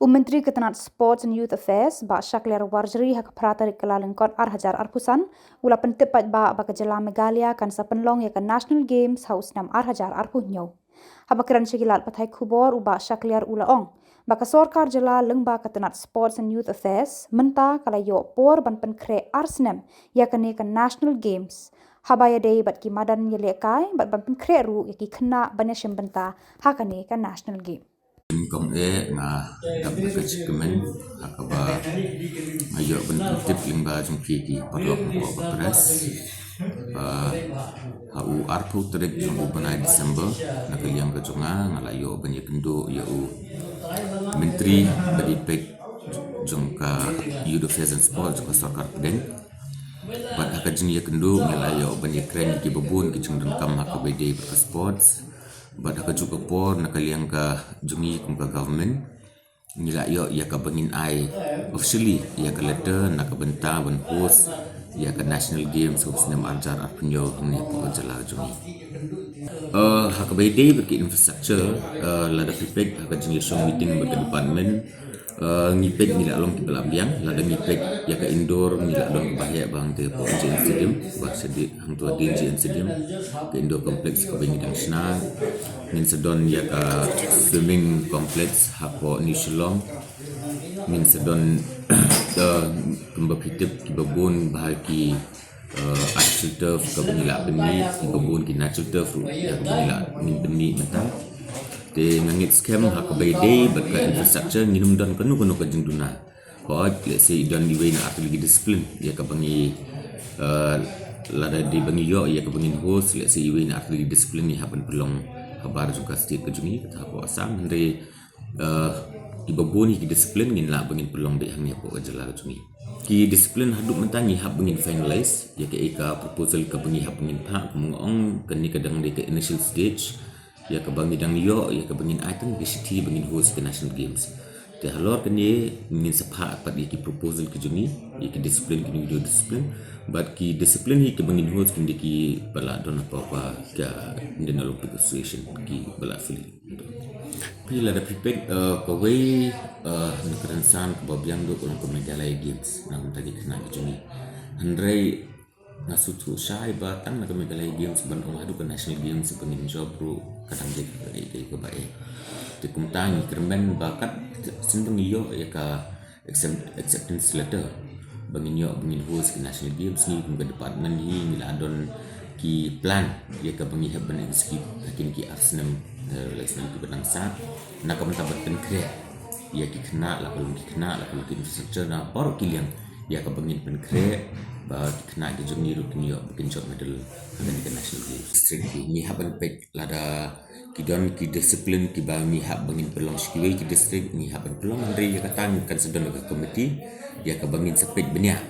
Menteri Ketenat Sports and Youth Affairs ba Shakler Warjri hak prata kelalengkot Arhajar Arpusan ula pentepat ba kejala Megalia kan sapenlong ya kan National Games haus nam Arhajar Arpunyo. Habakiran sekilat patai kubor uba Shakler ula ong. Baka sorkar jela lengba Ketenat Sports and Youth Affairs menta kala yo por ban penkre Arsnem ya kan National Games. Habaya day bat ki madan yelekai bat ban penkre ru ya ki kena banyasyem benta hakane kan National Game. Kong nga dapat kecikemen akaba ayo bentuk limba jungki ki parlok ko pres hau arpu terek jung benai Desember nak yang kejonga ngalayo banyak kendo ya menteri bagi pek jungka Youth Affairs and Sports jungka sarkar pedeng bat akajeng ya kendo ngalayo banyak keren ki bebun ki jung kam hakabede ber sports bat ka juga por nakaliang ka jungi kung ka government nila yo ya ka bangin ai officially ya ka letter nakabenta ban host ya ka national games of sinam Arhajar Arpunyo ni po jala jungi hakabede berki infrastructure lada pipek ka jungi show meeting berka department ngipek nila long kibala biang lada ngipek ya ka indoor nila long bahaya bang te po JN Stadium ba sedi hang tua JN Stadium ke indoor complex ka bengi dang sna min sedon ya ka swimming complex hapo ni Shillong min sedon kembap hitip ki babon bahaki artificial turf ka benila beni ki babon ki natural turf ya ka benila min beni mentang de ngangit scam hakabede berka infrastructure nginum don kanu ka jengduna hot let's say don di way na atli discipline ya ka bangi lada di bangi yo ya ka bangi host let's say way na atli discipline ni happen pelong kabar juga state kejungi kata apa asam dari ibaboni ki discipline ngin la bangi pelong de hang ya po jala kejungi ki discipline haduk mentangi hab bangi finalize ya ka eka proposal ka bangi hab bangi pa kumong kani kadang de ka initial stage ya ka bangi dang yo ya ka bangin item ke city bangin host ke national games te halor kani min sapha pat ki proposal ke juni ki discipline ki video discipline but ki discipline ki bangin host ki bala don apa ka Indian Olympic Association ki bala fili pila da prepare ko way nakaran san ko babyang do ko Megalia games na tagi kana ke juni andrei nasutu syai batang na Megalia games ban hadu ke national games bangin job bro kadang jadi ke baik te kumtang kermen bakat sindung yo ya ka acceptance letter bangin yo bangin host ke national games ni ke department ni miladon ki plan ya ka bangi haben execute hakin ki Arsenal relation ki benang sat nak mentabat penkre ya ki kena la kalau ki kena la kalau ki infrastructure na baru kilian ya ka bangin penkre ba kena ke jung ni rutin yo bikin job medal dengan ke national games district ni haben pek lada kidon ki discipline ki ba mi hab bangin pelong skiwe ki district ni haben pelong andre ya katang kan sedon ke komiti ya ka bangin sepet benya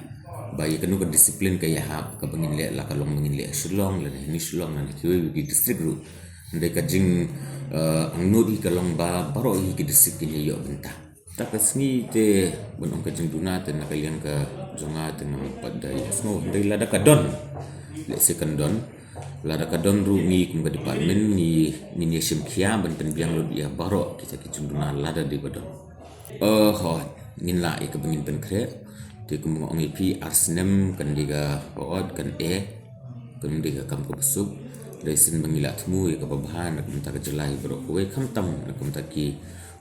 ba ya kanu ka disiplin ka ya hab ka bangin le la kalong bangin le Shillong la ni Shillong na kiwe ki district ru andre ka jing ang nodi kalong ba baro ki district ni yo benta tak kasni te bonong ka jing duna te nakalian ka jonga te nam padai sno andre la da ka don le second don lada kadon ru ni kum department ni yeshim kia ban biang lo dia baro kita kicunduna lada di badon ho nin la e kabangin pen kre te kum ngong ip Arsenal kan diga od kan kan diga kam ko besuk resin bangilat mu e kababahan nak minta jelai bro kowe kam tam nak minta ki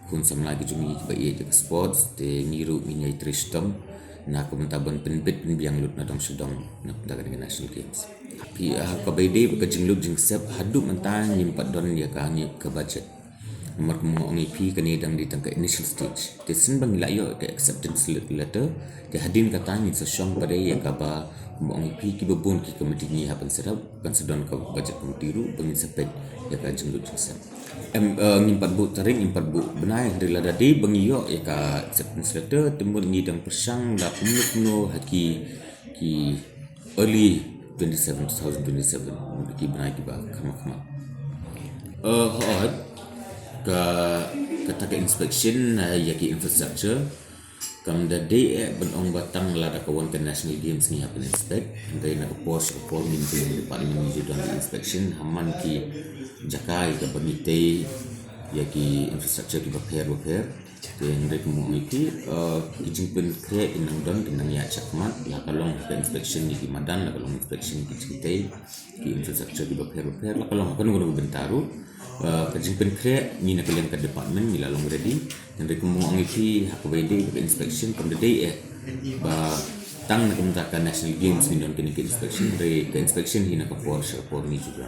kun sam lagi jumi ba e de sports te niru minyai tristom nak minta ban penbit biang lut na dong sedong nak minta dengan national games pi ka baide ka jingluk jing sep hadu mentang nyimpat don ya ka ngi ke budget nomor mo ngi pi ka ni dang di tangka initial stage te sin bang la yo ke acceptance letter te hadin ka tang so shong pare ya ka ba mo ngi pi ki bebun ki komiti ni hapan serap kan sedon ka budget komiti ru bangin sepet ya ka jingluk jing sep ngimpat bu taring impat bu benai dari lada de bang yo ya ka acceptance letter tembun ni dang persang da kumuk no haki ki early 2027 ki benai ki ba kama hot ka kata inspection ya ki infrastructure kam da day benong batang lada kawan ke national games ni happen inspect dari nak pos min ke department ni dan inspection haman ki jakai ke bangite ya ki infrastructure ki repair yang dari komuniti izin pen create inang don inang ya cakmat lah kalau ke inspection di Madan lah kalau inspection di Cikitai di infrastruktur di Baper lah kalau akan guna bentaru izin pen create ni nak kalian ke department ni lalu ready yang dari komuniti hak wede ke inspection from the day ba tang nak mentakan national games ni don ke inspection dari ke inspection hina ke Porsche ni juga.